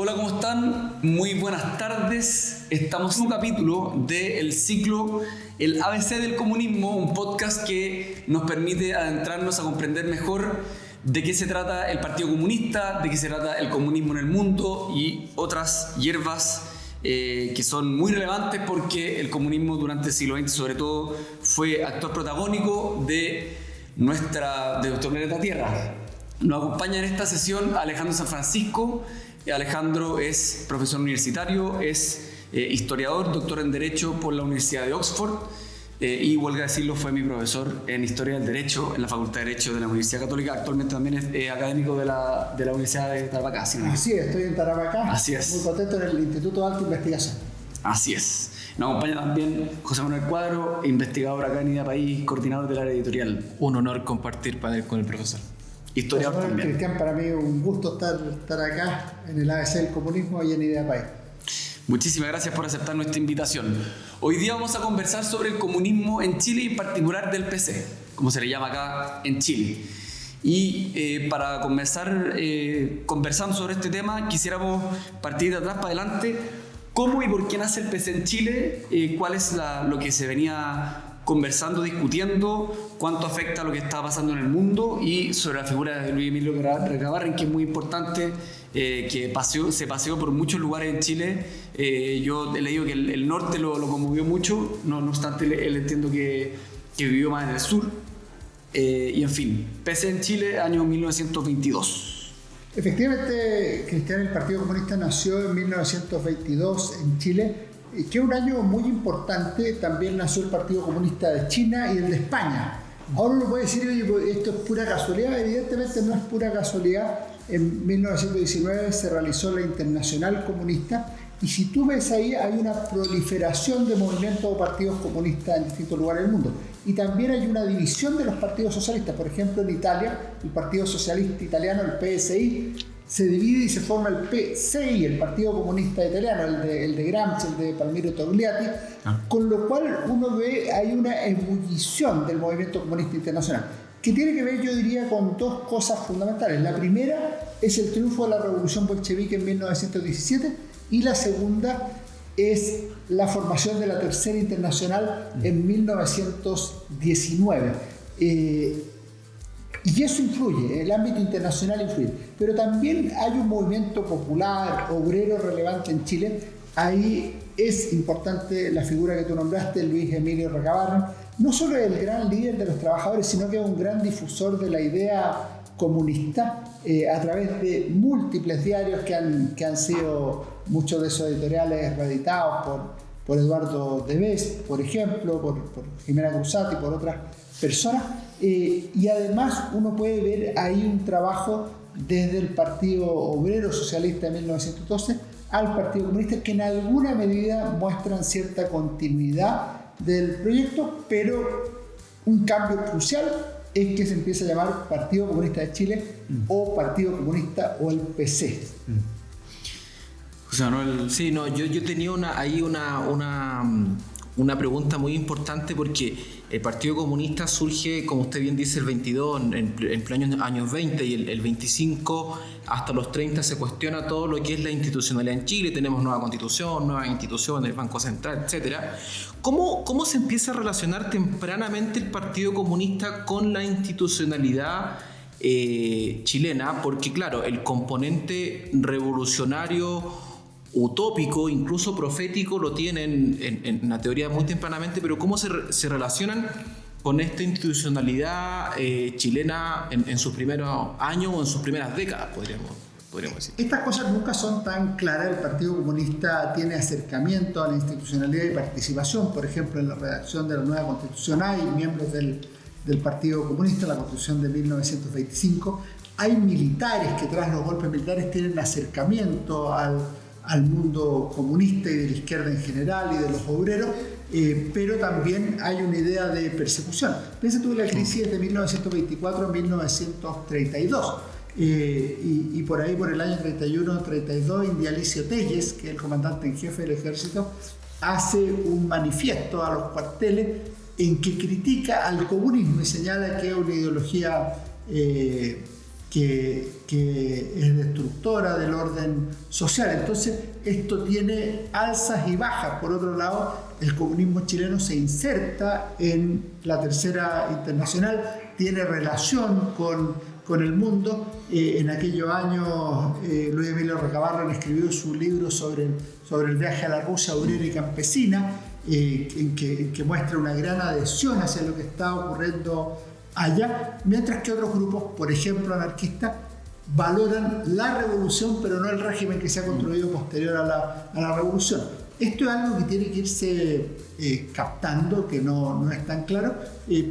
Hola, ¿cómo están? Muy buenas tardes. Estamos en un capítulo del ciclo El ABC del Comunismo, un podcast que nos permite adentrarnos a comprender mejor de qué se trata el Partido Comunista, de qué se trata el comunismo en el mundo y otras hierbas que son muy relevantes porque el comunismo durante el siglo XX sobre todo fue actor protagónico de nuestro planeta Tierra. Nos acompaña en esta sesión Alejandro San Francisco. Alejandro es profesor universitario, es historiador, doctor en Derecho por la Universidad de Oxford y, huelga decirlo, fue mi profesor en Historia del Derecho en la Facultad de Derecho de la Universidad Católica. Actualmente también es académico de la Universidad de Tarapacá. ¿Sí? Así es, estoy en Tarapacá. Así es. Muy contento en el Instituto de Alta Investigación. Así es. Nos acompaña también José Manuel Cuadro, investigador acá en IDEAPaís, coordinador del área editorial. Un honor compartir panel con el profesor. Historiador también. Cristian, para mí un gusto estar acá en el ABC del Comunismo y en IDEAPaís. Muchísimas gracias por aceptar nuestra invitación. Hoy día vamos a conversar sobre el comunismo en Chile y en particular del PC, como se le llama acá en Chile. Y para comenzar conversando sobre este tema, quisiéramos partir de atrás para adelante. ¿Cómo y por qué nace el PC en Chile? ¿Cuál es lo que se venía conversando, discutiendo? ¿Cuánto afecta lo que está pasando en el mundo? Y sobre la figura de Luis Emilio Recabarren, que es muy importante, que se paseó por muchos lugares en Chile. Yo he leído que el norte lo conmovió mucho, no obstante él entiendo que vivió más en el sur. Y en fin, PC en Chile, año 1922. Efectivamente, Cristian, el Partido Comunista nació en 1922 en Chile, que es un año muy importante. También nació el Partido Comunista de China y el de España. Ahora uno puede decir, oye, esto es pura casualidad. Evidentemente no es pura casualidad. En 1919 se realizó la Internacional Comunista, y si tú ves ahí, hay una proliferación de movimientos o partidos comunistas en distintos lugares del mundo. Y también hay una división de los partidos socialistas. Por ejemplo, en Italia, el Partido Socialista Italiano, el PSI, se divide y se forma el PCI, el Partido Comunista Italiano, el de Gramsci, el de Palmiro Togliatti, con lo cual uno ve hay una ebullición del movimiento comunista internacional, que tiene que ver, yo diría, con dos cosas fundamentales. La primera es el triunfo de la Revolución Bolchevique en 1917, y la segunda es la formación de la Tercera Internacional en 1919. Y eso influye, el ámbito internacional influye. Pero también hay un movimiento popular, obrero relevante en Chile. Ahí es importante la figura que tú nombraste, Luis Emilio Recabarren. No solo es el gran líder de los trabajadores, sino que es un gran difusor de la idea comunista a través de múltiples diarios que han sido, muchos de esos editoriales reeditados por Eduardo Debes, por ejemplo, por Jimena Cruzati, por otras personas. Y además uno puede ver ahí un trabajo desde el Partido Obrero Socialista de 1912 al Partido Comunista, que en alguna medida muestran cierta continuidad del proyecto, pero un cambio crucial es que se empieza a llamar Partido Comunista de Chile o Partido Comunista o el PC. O sea, yo tenía una pregunta muy importante, porque el Partido Comunista surge, como usted bien dice, el 22, en plenos años 20, y el 25 hasta los 30 se cuestiona todo lo que es la institucionalidad en Chile. Tenemos nueva constitución, nuevas instituciones, el Banco Central, etc. ¿Cómo se empieza a relacionar tempranamente el Partido Comunista con la institucionalidad chilena? Porque claro, el componente revolucionario, utópico, incluso profético, lo tienen en la teoría muy tempranamente, pero ¿cómo se relacionan con esta institucionalidad chilena en sus primeros años o en sus primeras décadas, podríamos decir? Estas cosas nunca son tan claras. El Partido Comunista tiene acercamiento a la institucionalidad y participación. Por ejemplo, en la redacción de la nueva Constitución hay miembros del Partido Comunista, la Constitución de 1925. Hay militares que tras los golpes militares tienen acercamiento al mundo comunista y de la izquierda en general y de los obreros, pero también hay una idea de persecución. Piensa tú en la crisis de 1924 a 1932, y por ahí, por el año 31-32, India Alicio Telles, que es el comandante en jefe del ejército, hace un manifiesto a los cuarteles en que critica al comunismo y señala que es una ideología que es destructora del orden social. Entonces, esto tiene alzas y bajas. Por otro lado, el comunismo chileno se inserta en la Tercera Internacional, tiene relación con el mundo. En aquellos años, Luis Emilio Recabarren escribió su libro sobre el viaje a la Rusia obrera y campesina, en que muestra una gran adhesión hacia lo que está ocurriendo allá, mientras que otros grupos, por ejemplo anarquistas, valoran la revolución pero no el régimen que se ha construido posterior a la revolución. Esto es algo que tiene que irse captando, que no es tan claro,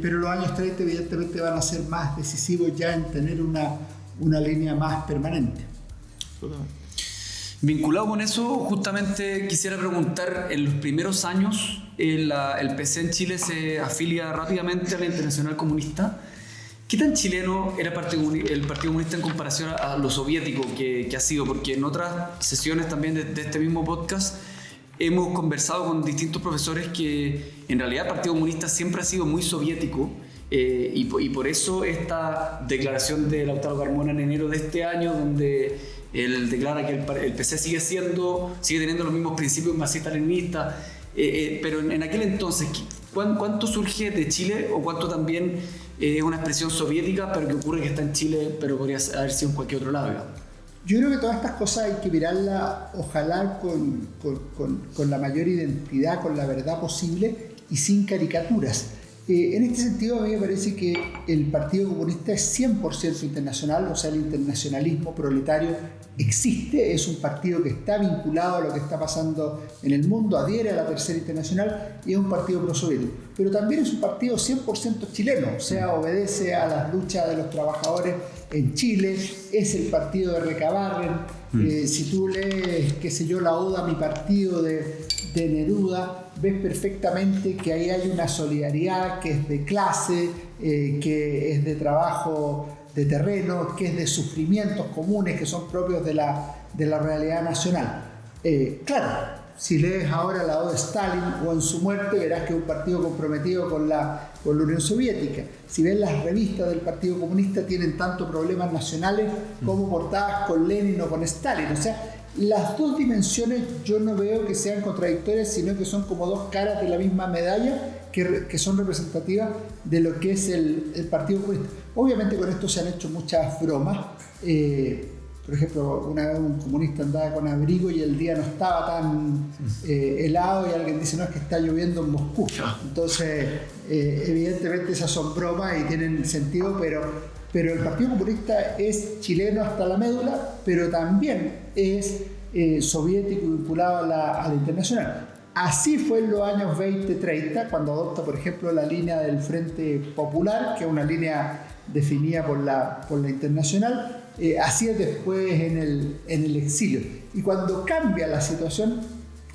pero los años 30 evidentemente van a ser más decisivos ya en tener una línea más permanente. Vinculado con eso, justamente quisiera preguntar, en los primeros años el PC en Chile se afilia rápidamente a la Internacional Comunista. ¿Qué tan chileno era el Partido Comunista en comparación a lo soviético que ha sido? Porque en otras sesiones también de este mismo podcast hemos conversado con distintos profesores que en realidad el Partido Comunista siempre ha sido muy soviético, y por eso esta declaración de Lautaro Carmona en enero de este año, donde él declara que el PC sigue teniendo los mismos principios marxistas-leninistas, pero en aquel entonces, ¿cuánto surge de Chile o cuánto también es una expresión soviética, pero que ocurre que está en Chile, pero podría haber sido en cualquier otro lado, digamos? Yo creo que todas estas cosas hay que mirarlas, ojalá con la mayor identidad, con la verdad posible y sin caricaturas. En este sentido, a mí me parece que el Partido Comunista es 100% internacional, o sea, el internacionalismo proletario existe, es un partido que está vinculado a lo que está pasando en el mundo, adhiere a la Tercera Internacional y es un partido prosoviético. Pero también es un partido 100% chileno, o sea, obedece a las luchas de los trabajadores en Chile, es el partido de Recabarren. Si tú lees, qué sé yo, la Oda a mi partido de Neruda, ves perfectamente que ahí hay una solidaridad que es de clase, que es de trabajo de terreno, que es de sufrimientos comunes que son propios de la realidad nacional. Claro, si lees ahora la Oda de Stalin o en su muerte, verás que es un partido comprometido con la Unión Soviética. Si ves las revistas del Partido Comunista, tienen tanto problemas nacionales como portadas con Lenin o con Stalin. O sea, las dos dimensiones yo no veo que sean contradictorias, sino que son como dos caras de la misma medalla que son representativas de lo que es el Partido Comunista. Obviamente con esto se han hecho muchas bromas. Por ejemplo, una vez un comunista andaba con abrigo y el día no estaba tan helado y alguien dice, no, es que está lloviendo en Moscú. Entonces, evidentemente esas son bromas y tienen sentido, pero el Partido Comunista es chileno hasta la médula, pero también es soviético y vinculado a la internacional. Así fue en los años 20-30, cuando adopta, por ejemplo, la línea del Frente Popular, que es una línea definida por la internacional. Así es después en el exilio. Y cuando cambia la situación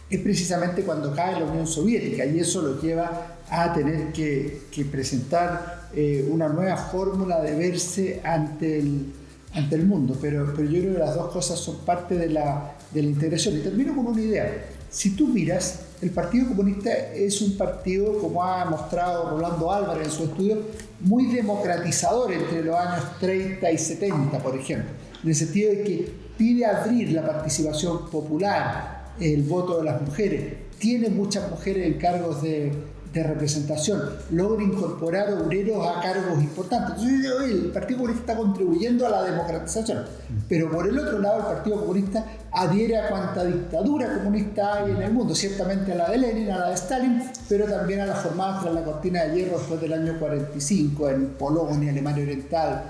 es precisamente cuando cae la Unión Soviética, y eso lo lleva a tener que presentar una nueva fórmula de verse ante el mundo. Pero yo creo que las dos cosas son parte de la integración. Y termino con una idea. Si tú miras, el Partido Comunista es un partido, como ha mostrado Rolando Álvarez en su estudio, muy democratizador entre los años 30 y 70, por ejemplo, en el sentido de que pide abrir la participación popular, el voto de las mujeres, tiene muchas mujeres en cargos de representación, logra incorporar obreros a cargos importantes. Entonces, el Partido Comunista está contribuyendo a la democratización, pero por el otro lado el Partido Comunista adhiere a cuanta dictadura comunista hay en el mundo, ciertamente a la de Lenin, a la de Stalin, pero también a las formadas tras la cortina de hierro después del año 45 en Polonia, Alemania Oriental,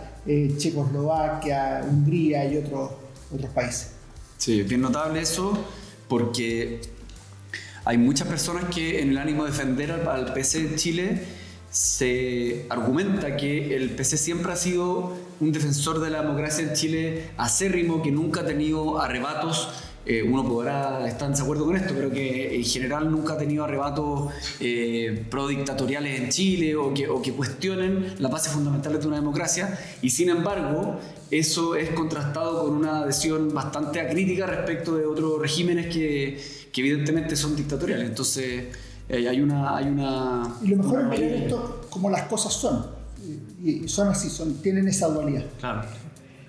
Checoslovaquia, Hungría y otros países. Sí, es bien notable eso, porque hay muchas personas que en el ánimo de defender al PC en Chile se argumenta que el PC siempre ha sido un defensor de la democracia en Chile acérrimo, que nunca ha tenido arrebatos. Uno podrá estar en desacuerdo con esto, pero que en general nunca ha tenido arrebatos pro-dictatoriales en Chile o que cuestionen las bases fundamentales de una democracia, y sin embargo eso es contrastado con una adhesión bastante acrítica respecto de otros regímenes que evidentemente son dictatoriales. Entonces hay una y lo mejor es mirar esto como las cosas son, y son así, tienen esa dualidad. Claro.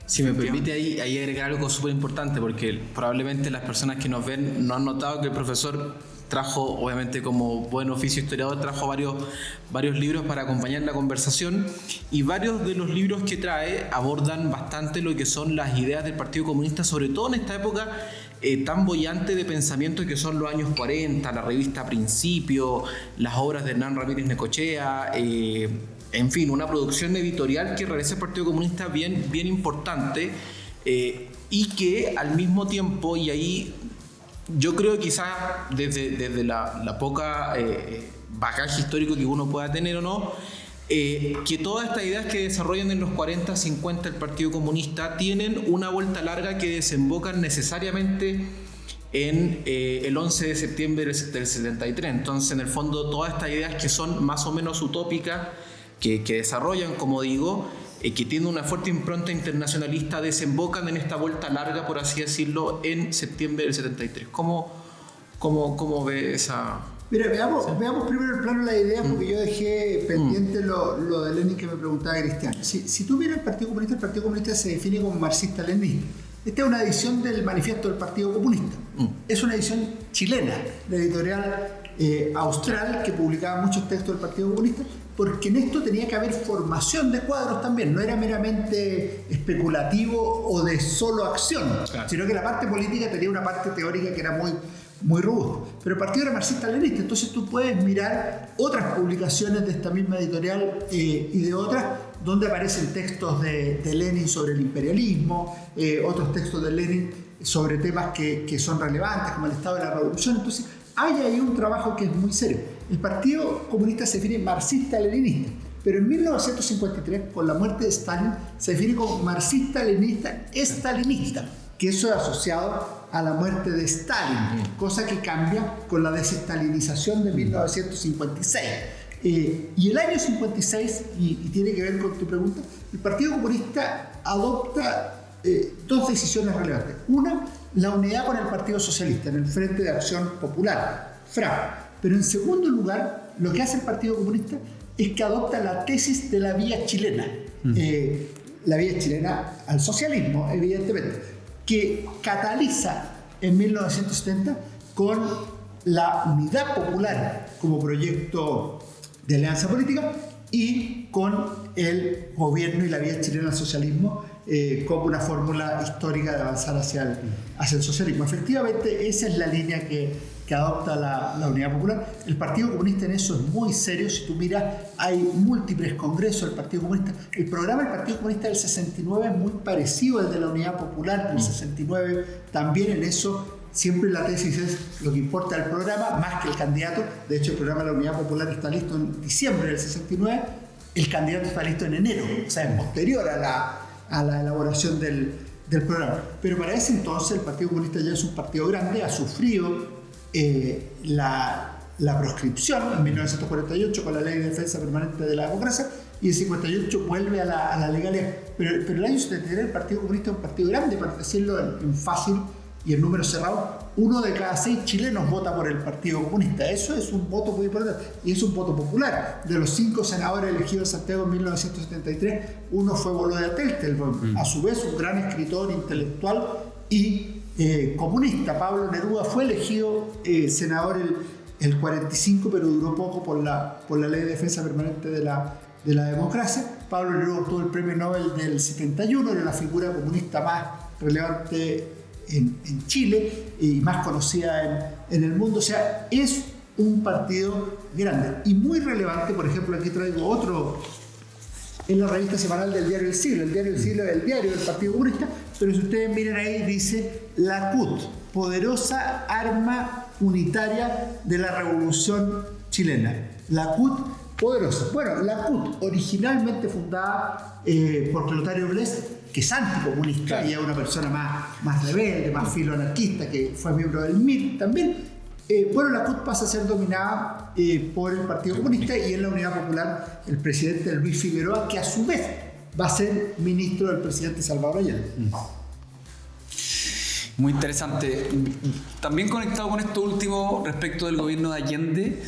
Si me permite ahí agregar algo súper importante, porque probablemente las personas que nos ven no han notado que el profesor trajo, obviamente como buen oficio historiador, trajo varios libros para acompañar la conversación, y varios de los libros que trae abordan bastante lo que son las ideas del Partido Comunista, sobre todo en esta época tan boyante de pensamiento que son los años 40, la revista Principio, las obras de Hernán Ramírez Necochea, en fin, una producción editorial que realiza el Partido Comunista bien importante, y que al mismo tiempo, y ahí yo creo quizás desde la poca bagaje histórico que uno pueda tener o no, que todas estas ideas que desarrollan en los 40, 50 el Partido Comunista tienen una vuelta larga que desembocan necesariamente en el 11 de septiembre del 73. Entonces, en el fondo, todas estas ideas que son más o menos utópicas, que desarrollan, como digo, que tienen una fuerte impronta internacionalista, desembocan en esta vuelta larga, por así decirlo, en septiembre del 73. ¿Cómo ve esa...? Mira, veamos primero el plano de la idea, porque yo dejé pendiente lo de Lenin que me preguntaba Cristian. Si tú miras el Partido Comunista se define como marxista-leninista. Esta es una edición del manifiesto del Partido Comunista. Es una edición chilena, de editorial austral, que publicaba muchos textos del Partido Comunista, porque en esto tenía que haber formación de cuadros también, no era meramente especulativo o de solo acción, claro, sino que la parte política tenía una parte teórica que era muy robusta. Pero el partido era marxista-leninista, entonces tú puedes mirar otras publicaciones de esta misma editorial y de otras, donde aparecen textos de Lenin sobre el imperialismo, otros textos de Lenin sobre temas que son relevantes, como el estado de la revolución. Entonces hay ahí un trabajo que es muy serio. El Partido Comunista se define marxista-leninista, pero en 1953, con la muerte de Stalin, se define como marxista-leninista-estalinista, que eso es asociado a la muerte de Stalin, cosa que cambia con la desestalinización de 1956. Y el año 56, y tiene que ver con tu pregunta, el Partido Comunista adopta dos decisiones relevantes. Una, la unidad con el Partido Socialista en el Frente de Acción Popular, FRAP. Pero en segundo lugar, lo que hace el Partido Comunista es que adopta la tesis de la vía chilena, la vía chilena al socialismo, evidentemente, que cataliza en 1970 con la Unidad Popular como proyecto de alianza política y con el gobierno y la vía chilena al socialismo como una fórmula histórica de avanzar hacia el socialismo. Efectivamente, esa es la línea que adopta la Unidad Popular. El Partido Comunista en eso es muy serio. Si tú miras, hay múltiples congresos del Partido Comunista. El programa del Partido Comunista del 69 es muy parecido al de la Unidad Popular del 69. También en eso siempre la tesis es lo que importa el programa más que el candidato. De hecho, el programa de la Unidad Popular está listo en diciembre del 69. El candidato está listo en enero, o sea, es posterior a la elaboración del programa. Pero para ese entonces el Partido Comunista ya es un partido grande, ha sufrido la proscripción en 1948 con la Ley de Defensa Permanente de la Democracia, y en 58 vuelve a la legalidad. Pero el año 73 el Partido Comunista es un partido grande, para decirlo en fácil y en números cerrados. 1 de cada 6 chilenos vota por el Partido Comunista. Eso es un voto muy importante y es un voto popular. De los 5 senadores elegidos en Santiago en 1973, uno fue Bolonia Teltelboom, a su vez un gran escritor, intelectual y comunista. Pablo Neruda fue elegido senador el 45, pero duró poco por la Ley de Defensa Permanente de la Democracia. Pablo Neruda obtuvo el Premio Nobel del 71, era la figura comunista más relevante en Chile y más conocida en el mundo. O sea, es un partido grande y muy relevante. Por ejemplo, aquí traigo otro, en la revista semanal del Diario del Siglo. El Diario del Siglo es el diario del Partido Comunista, pero si ustedes miran ahí, dice la CUT, poderosa arma unitaria de la revolución chilena. La CUT poderosa. Bueno, la CUT, originalmente fundada por Clotario Blest, que es anticomunista, claro, y es una persona más rebelde, más filoanarquista, que fue miembro del MIT también. Bueno, la CUT pasa a ser dominada por el Partido Comunista, y en la Unidad Popular el presidente Luis Figueroa, que a su vez va a ser ministro del presidente Salvador Allende. Muy interesante. También conectado con esto último respecto del gobierno de Allende,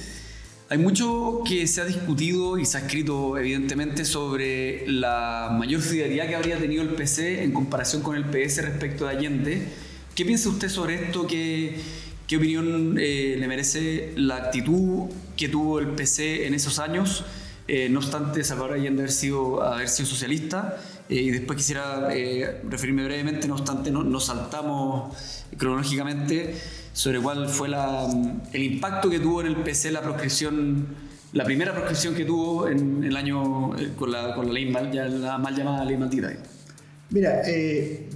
Hay mucho que se ha discutido y se ha escrito evidentemente sobre la mayor fidelidad que habría tenido el PC en comparación con el PS respecto de Allende. ¿Qué piensa usted sobre esto? ¿Qué opinión le merece la actitud que tuvo el PC en esos años? No obstante, Salvador Allende haber sido socialista. Y después quisiera referirme brevemente, no obstante, nos saltamos cronológicamente sobre cuál fue el impacto que tuvo en el PC la primera proscripción que tuvo en el año con la ley la mal llamada ley maldita. Mira,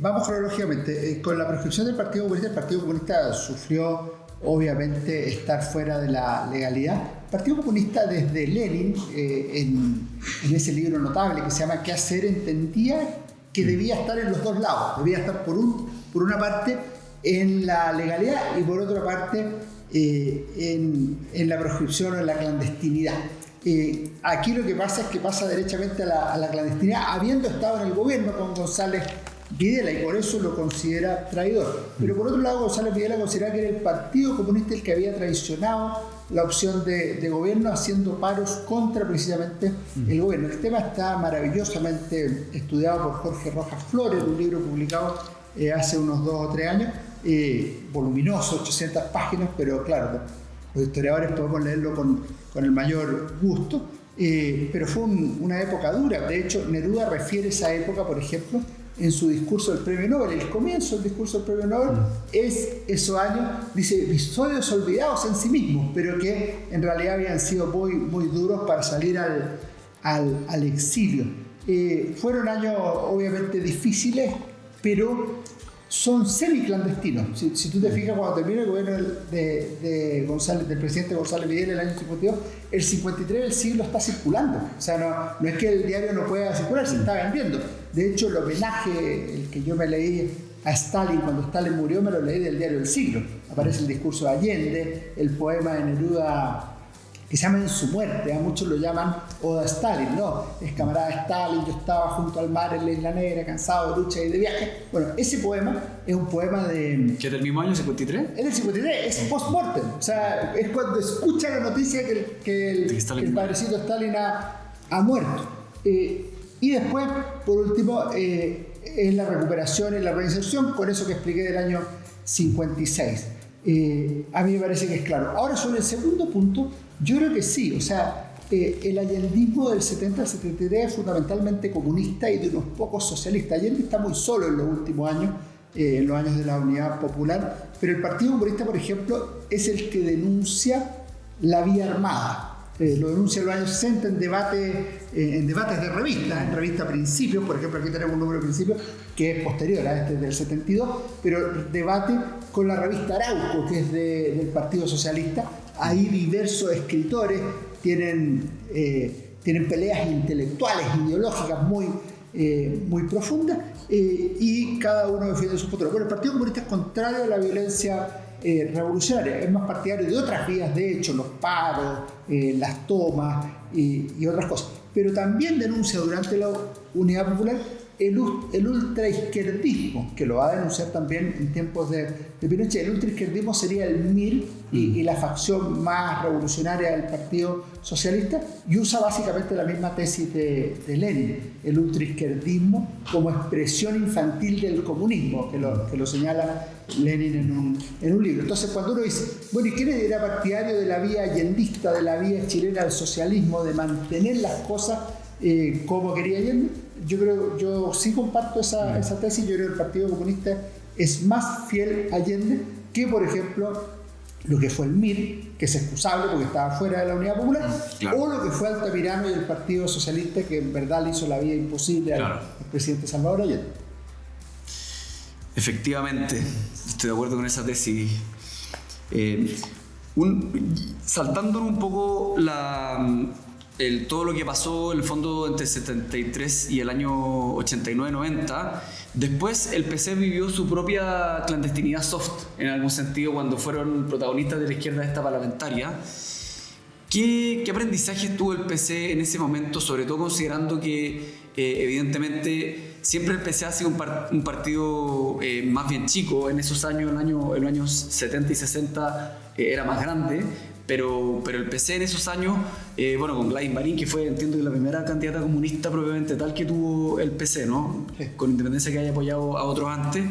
vamos cronológicamente. Con la proscripción del Partido Comunista, el Partido Comunista sufrió obviamente estar fuera de la legalidad. El Partido Comunista desde Lenin, en ese libro notable que se llama ¿Qué hacer?, entendía que debía estar en los dos lados. Debía estar por una parte en la legalidad y por otra parte en la proscripción o en la clandestinidad. Aquí lo que pasa es que pasa derechamente a la clandestinidad, habiendo estado en el gobierno con González Videla, y por eso lo considera traidor. Pero por otro lado, González Videla consideraba que era el Partido Comunista el que había traicionado la opción de gobierno, haciendo paros contra precisamente el gobierno. El tema está maravillosamente estudiado por Jorge Rojas Flores, un libro publicado hace unos 2 o 3 años, voluminoso, 800 páginas, pero claro, los historiadores podemos leerlo con el mayor gusto. Pero fue una época dura. De hecho, Neruda refiere esa época, por ejemplo, en su discurso del Premio Nobel. El comienzo del discurso del Premio Nobel es esos años, dice, episodios olvidados en sí mismos, pero que en realidad habían sido muy, muy duros para salir al exilio. Fueron años obviamente difíciles, pero son semiclandestinos. Si tú te fijas, cuando termina el gobierno del presidente González Videla en el año 52, el 53 el siglo está circulando. O sea, no es que el diario no pueda circular, se está vendiendo. De hecho, el homenaje, el que yo me leí a Stalin cuando Stalin murió, me lo leí del diario El Siglo. Aparece el discurso de Allende, el poema de Neruda que se llama En su muerte, a muchos lo llaman Oda a Stalin, ¿no? Es camarada Stalin, yo estaba junto al mar en la Isla Negra, cansado de lucha y de viaje. Bueno, ese poema es un poema de... ¿Que es del mismo año, 53? Es del 53, es post-mortem. O sea, es cuando escucha la noticia que el padrecito Stalin ha muerto. Y después, por último, es la recuperación y la reinserción, con eso que expliqué del año 56. A mí me parece que es claro. Ahora, sobre el segundo punto, yo creo que sí. O sea, el allendismo del 70 al 73 es fundamentalmente comunista y de unos pocos socialistas. Allende está muy solo en los últimos años, en los años de la Unidad Popular, pero el Partido Comunista, por ejemplo, es el que denuncia la vía armada. Lo denuncia en los años 60 en debates de revistas, en revista Principios, por ejemplo, aquí tenemos un número de Principios que es posterior a este del 72, pero debate con la revista Arauco, que es del Partido Socialista. Ahí diversos escritores tienen peleas intelectuales, ideológicas muy profundas, y cada uno defiende su postura. Bueno, el Partido Comunista es contrario a la violencia revolucionaria, es más partidario de otras vías, de hecho, los paros, las tomas y otras cosas, pero también denuncia durante la Unidad Popular el ultraizquierdismo, que lo va a denunciar también en tiempos de Pinochet. El ultraizquierdismo sería el MIR y la facción más revolucionaria del Partido Socialista, y usa básicamente la misma tesis de Lenin, el ultraizquierdismo como expresión infantil del comunismo, que lo señala Lenin en un libro. Entonces, cuando uno dice, bueno, ¿y quién era partidario de la vía allendista, de la vía chilena del socialismo, de mantener las cosas como quería Allende? Yo sí comparto esa tesis. Yo creo que el Partido Comunista es más fiel a Allende que, por ejemplo, lo que fue el MIR, que es excusable porque estaba fuera de la Unidad Popular, claro, o lo que fue Altamirano y el Partido Socialista, que en verdad le hizo la vida imposible al presidente Salvador Allende. Efectivamente, estoy de acuerdo con esa tesis. Saltándonos un poco todo lo que pasó en el fondo entre el 73 y el año 89-90, después el PC vivió su propia clandestinidad soft, en algún sentido, cuando fueron protagonistas de la izquierda esta parlamentaria. ¿Qué aprendizaje tuvo el PC en ese momento, sobre todo considerando que evidentemente siempre el PC ha sido un partido más bien chico? En esos años, en los años 70 y 60 era más grande, pero el PC en esos años, con Gladys Marín, que fue, entiendo que la primera candidata comunista propiamente tal que tuvo el PC, ¿no? Sí. Con independencia que haya apoyado a otros antes.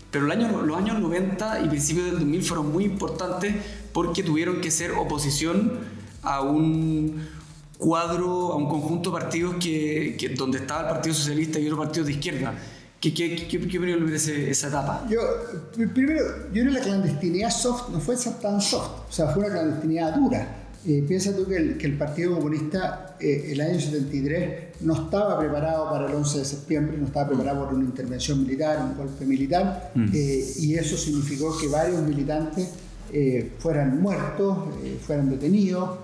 Pero los años 90 y principios del 2000 fueron muy importantes porque tuvieron que ser oposición a un cuadro, a un conjunto de partidos donde estaba el Partido Socialista y otros partidos de izquierda. ¿Qué opinión le merece esa etapa? Primero, yo creo que la clandestinidad soft no fue tan soft, o sea, fue una clandestinidad dura. Piensa tú que el Partido Comunista el año 73 no estaba preparado para el 11 de septiembre, no estaba preparado por una intervención militar, un golpe militar, y eso significó que varios militantes fueran muertos, fueran detenidos,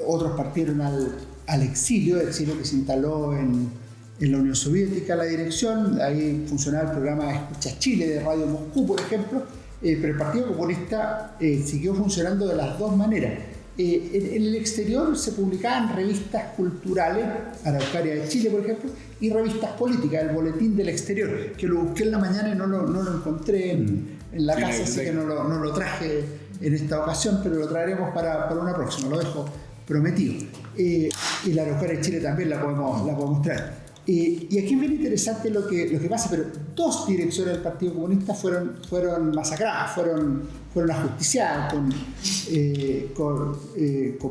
otros partieron al exilio que se instaló en la Unión Soviética, la dirección. Ahí funcionaba el programa Escucha Chile de Radio Moscú, por ejemplo, pero el Partido Comunista siguió funcionando de las dos maneras. En el exterior se publicaban revistas culturales, Araucaria de Chile, por ejemplo, y revistas políticas, el Boletín del Exterior, que lo busqué en la mañana y no lo encontré en la casa, así que no lo traje en esta ocasión, pero lo traeremos para una próxima, lo dejo prometido. Y la Araucaria de Chile también la podemos traer. Y aquí es bien interesante lo que pasa, pero dos direcciones del Partido Comunista fueron masacradas, fueron ajusticiadas con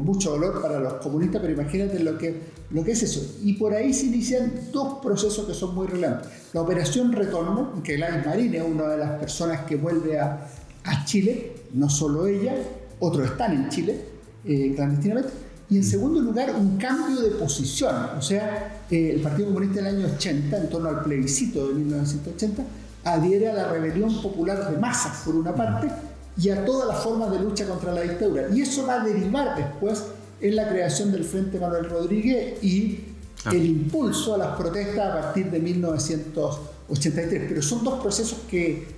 mucho dolor para los comunistas, pero imagínate lo que es eso. Y por ahí se inician dos procesos que son muy relevantes. La Operación Retorno, en que Gladys Marín es una de las personas que vuelve a Chile, no solo ella, otros están en Chile clandestinamente. Y en segundo lugar, un cambio de posición. O sea, el Partido Comunista en el año 80, en torno al plebiscito de 1980, adhiere a la rebelión popular de masas, por una parte, y a todas las formas de lucha contra la dictadura. Y eso va a derivar después en la creación del Frente Manuel Rodríguez y el impulso a las protestas a partir de 1983. Pero son dos procesos que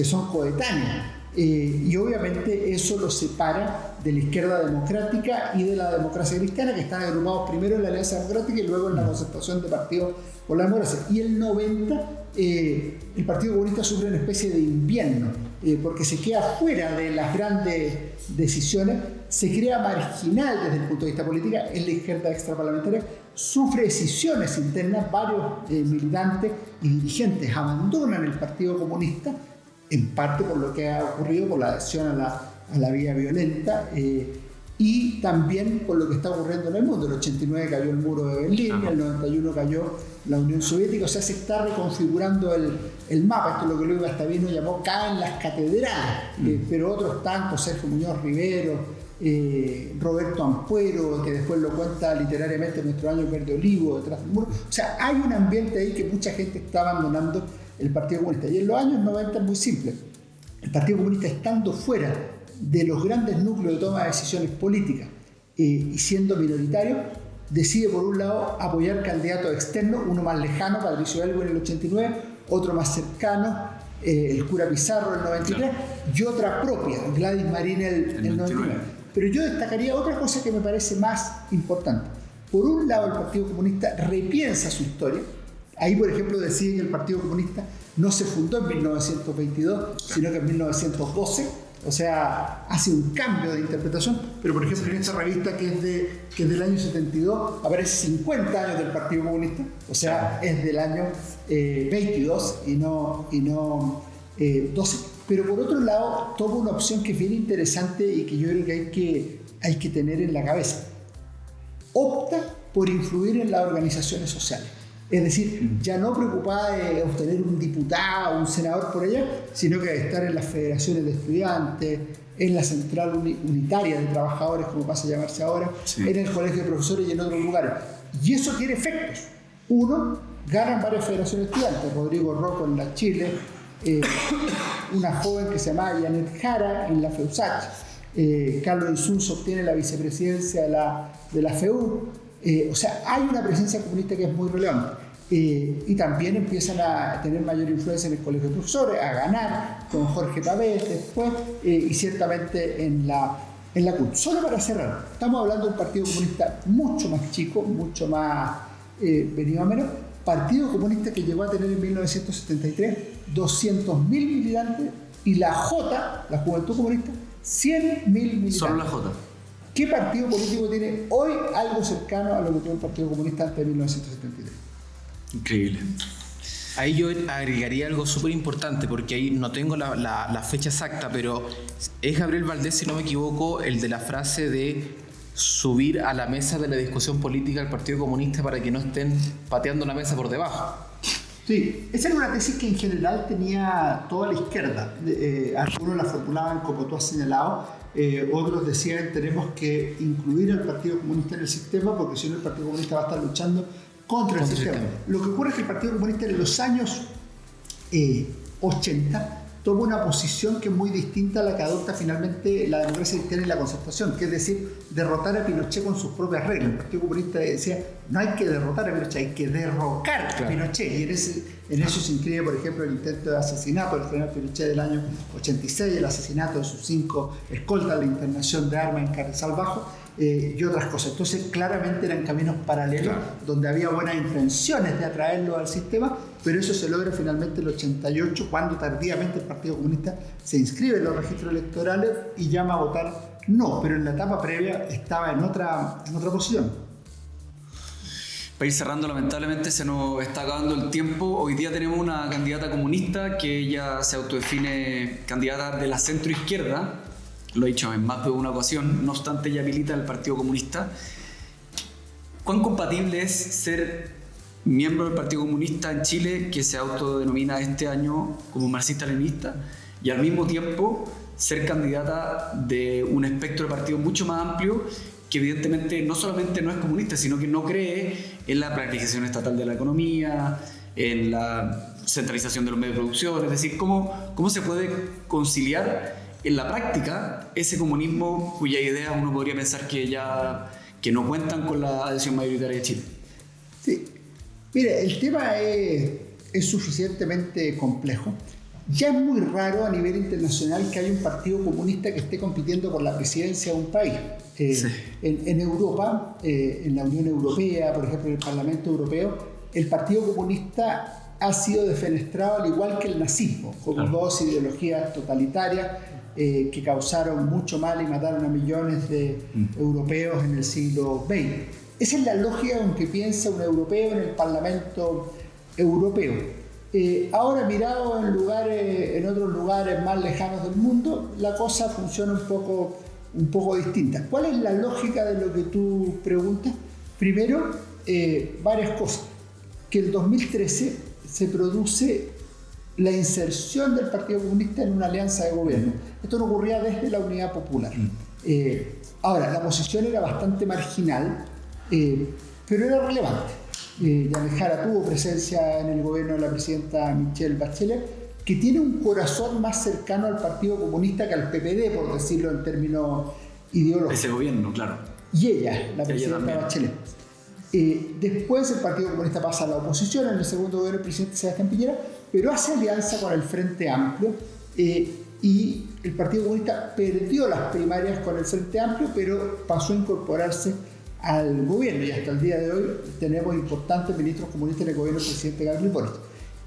son coetáneos. Y obviamente eso lo separa de la izquierda democrática y de la democracia cristiana, que están agrupados primero en la Alianza Democrática y luego en la concertación de partidos por la democracia. Y el 90, el Partido Comunista sufre una especie de invierno, porque se queda fuera de las grandes decisiones, se crea marginal desde el punto de vista político en la izquierda extraparlamentaria, sufre decisiones internas, varios militantes y dirigentes abandonan el Partido Comunista, en parte por lo que ha ocurrido, por la adhesión a la vía violenta, y también por lo que está ocurriendo en el mundo. En el 89 cayó el muro de Berlín, en el 91 cayó la Unión Soviética, o sea, se está reconfigurando el mapa. Esto es lo que Luis Guastavino llamó caen las catedrales, pero otros están, pues Sergio Muñoz Rivero, Roberto Ampuero, que después lo cuenta literariamente en Nuestro Año Verde Olivo, detrás del muro. O sea, hay un ambiente ahí que mucha gente está abandonando el Partido Comunista. Y en los años 90 es muy simple. El Partido Comunista, estando fuera de los grandes núcleos de toma de decisiones políticas y siendo minoritario, decide por un lado apoyar candidatos externos, uno más lejano, Patricio Elwin en el 89, otro más cercano, el cura Pizarro en el 93, y otra propia, Gladys Marín en el 99. Pero yo destacaría otra cosa que me parece más importante. Por un lado, el Partido Comunista repiensa su historia. Ahí, por ejemplo, decide que el Partido Comunista no se fundó en 1922, sino que en 1912. O sea, hace un cambio de interpretación. Pero, por ejemplo, en esta revista que es del año 72, aparece 50 años del Partido Comunista. O sea, es del año 22 y no 12. Pero, por otro lado, toma una opción que es bien interesante y que yo creo que hay que tener en la cabeza. Opta por influir en las organizaciones sociales. Es decir, ya no preocupada de obtener un diputado o un senador por ella, sino que de estar en las federaciones de estudiantes, en la central unitaria de trabajadores, como pasa a llamarse ahora, en el colegio de profesores y en otros lugares. Y eso tiene efectos. Uno, ganan varias federaciones de estudiantes. Rodrigo Rocco en la Chile, una joven que se llama Janet Jara en la FEUSACH, Carlos Insunza obtiene la vicepresidencia de la FEU. O sea, hay una presencia comunista que es muy relevante. Y también empiezan a tener mayor influencia en el colegio de profesores, a ganar con Jorge Pavés después, y ciertamente en la CUT. Solo para cerrar, estamos hablando de un Partido Comunista mucho más chico, mucho más venido a menos. Partido Comunista que llegó a tener en 1973 200.000 militantes y la J, la Juventud Comunista, 100.000 militantes. Solo la J. ¿Qué partido político tiene hoy algo cercano a lo que tuvo el Partido Comunista antes de 1973? Increíble. Ahí yo agregaría algo súper importante, porque ahí no tengo la fecha exacta, pero es Gabriel Valdés, si no me equivoco, el de la frase de subir a la mesa de la discusión política al Partido Comunista para que no estén pateando la mesa por debajo. Sí, esa era una tesis que en general tenía toda la izquierda. Algunos la formulaban como tú has señalado, otros decían tenemos que incluir al Partido Comunista en el sistema porque si no el Partido Comunista va a estar luchando contra el sistema. Lo que ocurre es que el Partido Comunista en los años 80 toma una posición que es muy distinta a la que adopta finalmente la democracia cristiana y la concertación, que es decir, derrotar a Pinochet con sus propias reglas. El Partido Comunista decía, no hay que derrotar a Pinochet, hay que derrocar a Pinochet. Y en eso se inscribe, por ejemplo, el intento de asesinato del general Pinochet del año 86, el asesinato de sus 5 escoltas, la internación de armas en Carrizal Bajo, y otras cosas. Entonces, claramente eran caminos paralelos, donde había buenas intenciones de atraerlo al sistema, pero eso se logra finalmente en el 88, cuando tardíamente el Partido Comunista se inscribe en los registros electorales y llama a votar no, pero en la etapa previa estaba en otra posición. Para ir cerrando, lamentablemente se nos está acabando el tiempo. Hoy día tenemos una candidata comunista que ella se autodefine candidata de la centroizquierda. Lo he dicho en más de una ocasión, no obstante ella milita en el Partido Comunista. ¿Cuán compatible es ser miembro del Partido Comunista en Chile, que se autodenomina este año como marxista-leninista, y al mismo tiempo ser candidata de un espectro de partidos mucho más amplio, que evidentemente no solamente no es comunista, sino que no cree en la planificación estatal de la economía, en la centralización de los medios de producción? Es decir, ¿cómo se puede conciliar en la práctica ese comunismo cuya idea uno podría pensar que no cuentan con la adhesión mayoritaria de Chile? Sí, mire, el tema es suficientemente complejo. Ya es muy raro a nivel internacional que haya un partido comunista que esté compitiendo por la presidencia de un país. Sí. En Europa, en la Unión Europea, por ejemplo, en el Parlamento Europeo, el Partido Comunista ha sido defenestrado al igual que el nazismo, como dos ideologías totalitarias que causaron mucho mal y mataron a millones de europeos en el siglo XX. Esa es la lógica con que piensa un europeo en el Parlamento Europeo. Ahora, mirado en otros lugares más lejanos del mundo, la cosa funciona un poco distinta. ¿Cuál es la lógica de lo que tú preguntas? Primero, varias cosas. Que en 2013 se produce la inserción del Partido Comunista en una alianza de gobierno. Esto no ocurría desde la Unidad Popular. Ahora, la posición era bastante marginal, pero era relevante. Yanez Jara tuvo presencia en el gobierno de la presidenta Michelle Bachelet, que tiene un corazón más cercano al Partido Comunista que al PPD, por decirlo en términos ideológicos. Ese gobierno, claro. Y ella, la presidenta Bachelet. Después el Partido Comunista pasa a la oposición en el segundo gobierno del presidente Sebastián Piñera, pero hace alianza con el Frente Amplio, y el Partido Comunista perdió las primarias con el Frente Amplio, pero pasó a incorporarse al gobierno, y hasta el día de hoy tenemos importantes ministros comunistas en el gobierno del presidente Gabriel Boric.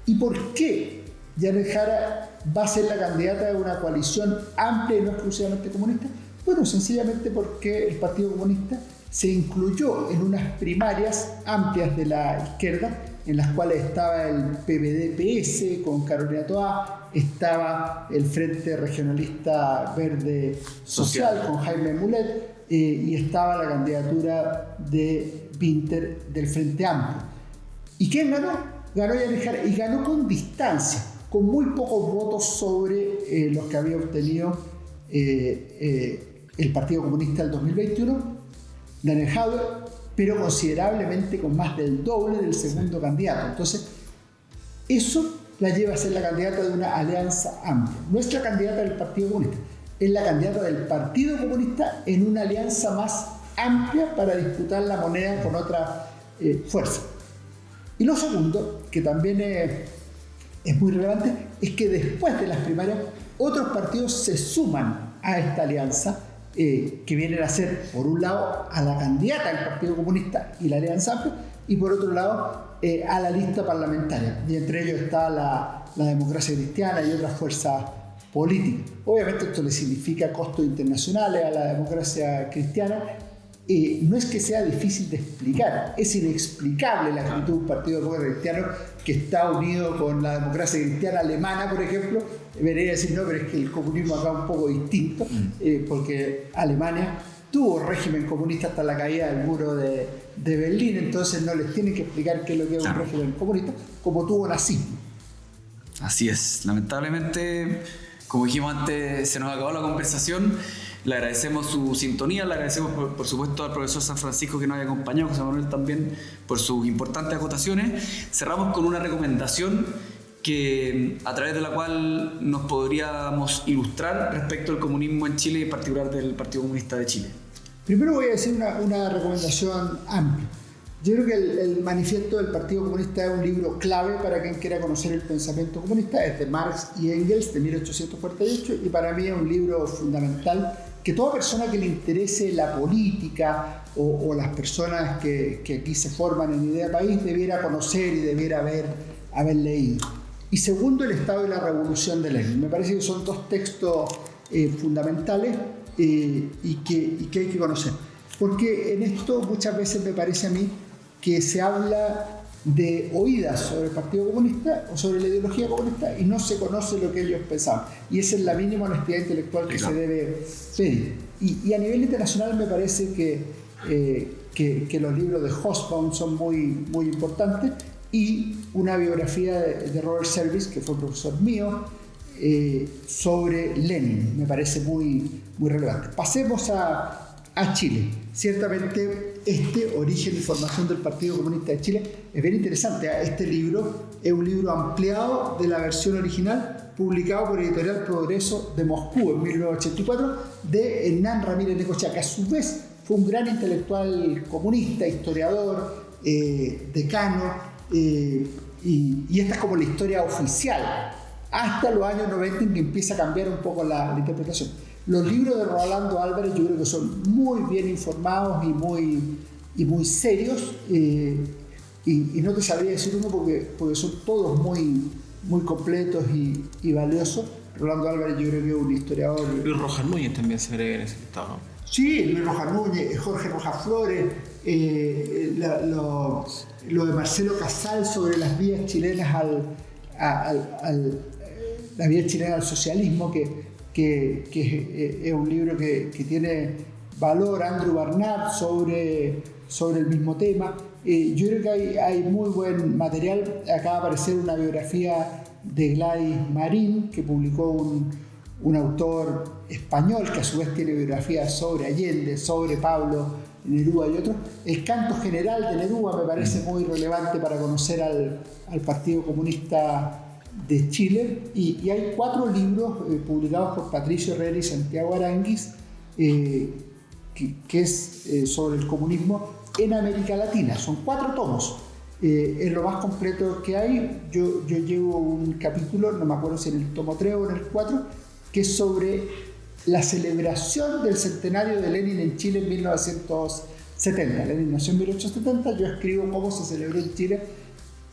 ¿Y por qué Yanez Jara va a ser la candidata de una coalición amplia y no exclusivamente comunista? Bueno, sencillamente porque el Partido Comunista se incluyó en unas primarias amplias de la izquierda, en las cuales estaba el PPD-PS con Carolina Toá, estaba el Frente Regionalista Verde Social con Jaime Mulet, y estaba la candidatura de Winter del Frente Amplio. ¿Y quién ganó? Ganó Yanez Jara, y ganó con distancia, con muy pocos votos sobre los que había obtenido el Partido Comunista del 2021, Yanez Jara, pero considerablemente con más del doble del segundo candidato. Entonces, eso la lleva a ser la candidata de una alianza amplia. Nuestra candidata del Partido Comunista es la candidata del Partido Comunista en una alianza más amplia para disputar la moneda con otra fuerza. Y lo segundo, que también es muy relevante, es que después de las primarias otros partidos se suman a esta alianza, que vienen a ser, por un lado, a la candidata del Partido Comunista y la Alianza Amplia, y por otro lado, a la lista parlamentaria. Y entre ellos está la Democracia Cristiana y otras fuerzas política. Obviamente esto le significa costos internacionales a la democracia cristiana. No es que sea difícil de explicar, es inexplicable la actitud de un partido demócrata cristiano que está unido con la democracia cristiana alemana, por ejemplo. Debería decir, no, pero es que el comunismo acá es un poco distinto, porque Alemania tuvo régimen comunista hasta la caída del muro de Berlín, entonces no les tienen que explicar qué es lo que es un régimen comunista, como tuvo nazismo. Así es, lamentablemente, como dijimos antes, se nos acabó la conversación. Le agradecemos su sintonía, le agradecemos por supuesto al profesor San Francisco que nos haya acompañado, José Manuel también por sus importantes acotaciones. Cerramos con una recomendación a través de la cual nos podríamos ilustrar respecto al comunismo en Chile y en particular del Partido Comunista de Chile. Primero voy a decir una recomendación amplia. Yo creo que el manifiesto del Partido Comunista es un libro clave para quien quiera conocer el pensamiento comunista. Es de Marx y Engels, de 1848, y para mí es un libro fundamental que toda persona que le interese la política o las personas que aquí se forman en Idea País debiera conocer y debiera haber leído. Y segundo, El Estado y la Revolución de Lenin. Me parece que son dos textos fundamentales y que hay que conocer. Porque en esto muchas veces me parece a mí que se habla de oídas sobre el Partido Comunista o sobre la ideología comunista y no se conoce lo que ellos pensaban. Y esa es la mínima honestidad intelectual que se debe pedir. Y a nivel internacional me parece que los libros de Hobsbawm son muy, muy importantes, y una biografía de Robert Service, que fue profesor mío, sobre Lenin, me parece muy, muy relevante. Pasemos a Chile. Ciertamente Origen y Formación del Partido Comunista de Chile es bien interesante. Este libro es un libro ampliado de la versión original, publicado por Editorial Progreso de Moscú en 1984, de Hernán Ramírez Necochea, que a su vez fue un gran intelectual comunista, historiador, decano, y esta es como la historia oficial, hasta los años 90 en que empieza a cambiar un poco la interpretación. Los libros de Rolando Álvarez yo creo que son muy bien informados y muy serios, y no te sabría decir uno porque son todos muy, muy completos y valiosos. Rolando Álvarez yo creo que es un historiador. Luis Rojas Núñez también se agrega en ese listado, ¿no? Sí, Luis Rojas Núñez, Jorge Rojas Flores, lo de Marcelo Casal sobre las vías chilenas las vías chilenas al socialismo, que es un libro que tiene valor. Andrew Barnard sobre el mismo tema. Yo creo que hay muy buen material. Acaba de aparecer una biografía de Gladys Marín que publicó un autor español que a su vez tiene biografías sobre Allende, sobre Pablo Neruda y otros. El Canto General de Neruda me parece muy relevante para conocer al Partido Comunista de Chile, y hay 4 libros publicados por Patricio Herrera y Santiago Aranguis, que es sobre el comunismo en América Latina. Son 4 tomos. Es lo más completo que hay. Yo llevo un capítulo, no me acuerdo si en el tomo 3 o en el 4, que es sobre la celebración del centenario de Lenin en Chile en 1970. Lenin nació en 1870, yo escribo cómo se celebró en Chile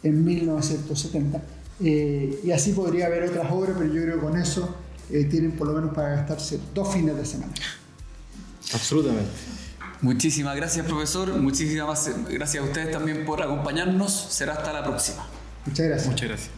en 1970. Y así podría haber otras obras, pero yo creo que con eso tienen por lo menos para gastarse 2 fines de semana. Absolutamente. Muchísimas gracias, profesor. Muchísimas gracias a ustedes también por acompañarnos. Será hasta la próxima. Muchas gracias. Muchas gracias.